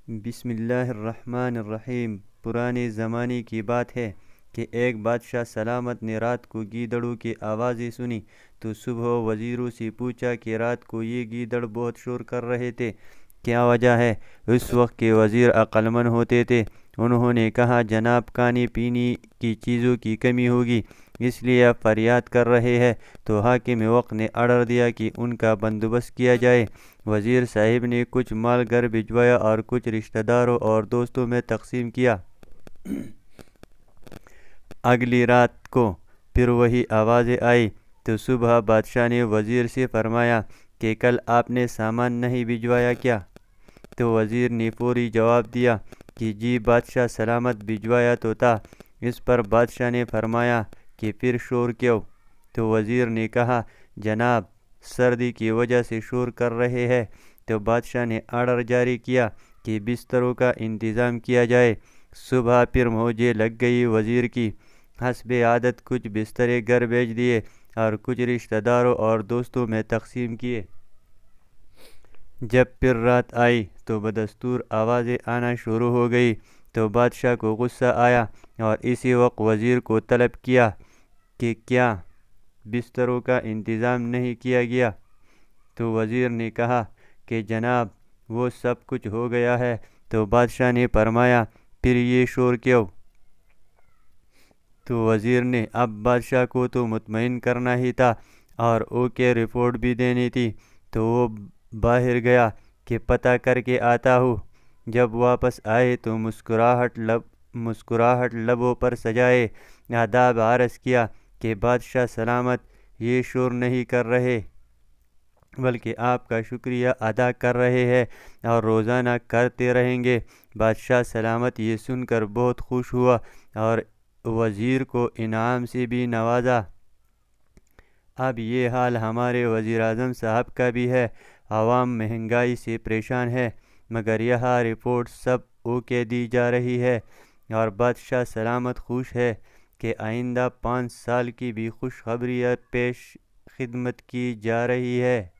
بسم اللہ الرحمن الرحیم۔ پرانے زمانے کی بات ہے کہ ایک بادشاہ سلامت نے رات کو گیدڑوں کی آوازیں سنی تو صبح وزیروں سے پوچھا کہ رات کو یہ گیدڑ بہت شور کر رہے تھے، کیا وجہ ہے؟ اس وقت کے وزیر عقل مند ہوتے تھے۔ انہوں نے کہا، جناب، کھانے پینے کی چیزوں کی کمی ہوگی، اس لیے آپ فریاد کر رہے ہیں۔ تو حاکم وقت نے آرڈر دیا کہ ان کا بندوبست کیا جائے۔ وزیر صاحب نے کچھ مال گھر بھجوایا اور کچھ رشتہ داروں اور دوستوں میں تقسیم کیا۔ اگلی رات کو پھر وہی آوازیں آئی تو صبح بادشاہ نے وزیر سے فرمایا کہ کل آپ نے سامان نہیں بھجوایا کیا؟ تو وزیر نے فوری جواب دیا کہ جی بادشاہ، سلامت بھجوایا تو تھا۔ اس پر بادشاہ نے فرمایا کہ پھر شور کیوں؟ تو وزیر نے کہا، جناب، سردی کی وجہ سے شور کر رہے ہیں۔ تو بادشاہ نے آرڈر جاری کیا کہ بستروں کا انتظام کیا جائے۔ صبح پھر موجیں لگ گئی وزیر کی۔ حسب عادت کچھ بسترے گھر بھیج دیے اور کچھ رشتہ داروں اور دوستوں میں تقسیم کیے۔ جب پھر رات آئی تو بدستور آوازیں آنا شروع ہو گئی تو بادشاہ کو غصہ آیا اور اسی وقت وزیر کو طلب کیا کہ کیا بستروں کا انتظام نہیں کیا گیا؟ تو وزیر نے کہا کہ جناب، وہ سب کچھ ہو گیا ہے۔ تو بادشاہ نے فرمایا، پھر یہ شور کیوں؟ تو وزیر نے اب بادشاہ کو تو مطمئن کرنا ہی تھا اور اوکے رپورٹ بھی دینی تھی، تو وہ باہر گیا کہ پتہ کر کے آتا ہوں۔ جب واپس آئے تو مسکراہٹ لبوں پر سجائے آداب عرض کیا کہ بادشاہ سلامت، یہ شور نہیں کر رہے بلکہ آپ کا شکریہ ادا کر رہے ہیں اور روزانہ کرتے رہیں گے۔ بادشاہ سلامت یہ سن کر بہت خوش ہوا اور وزیر کو انعام سے بھی نوازا۔ اب یہ حال ہمارے وزیر اعظم صاحب کا بھی ہے۔ عوام مہنگائی سے پریشان ہے، مگر یہاں رپورٹ سب اوکے دی جا رہی ہے اور بادشاہ سلامت خوش ہے کہ آئندہ 5 سال کی بھی خوشخبری پیش خدمت کی جا رہی ہے۔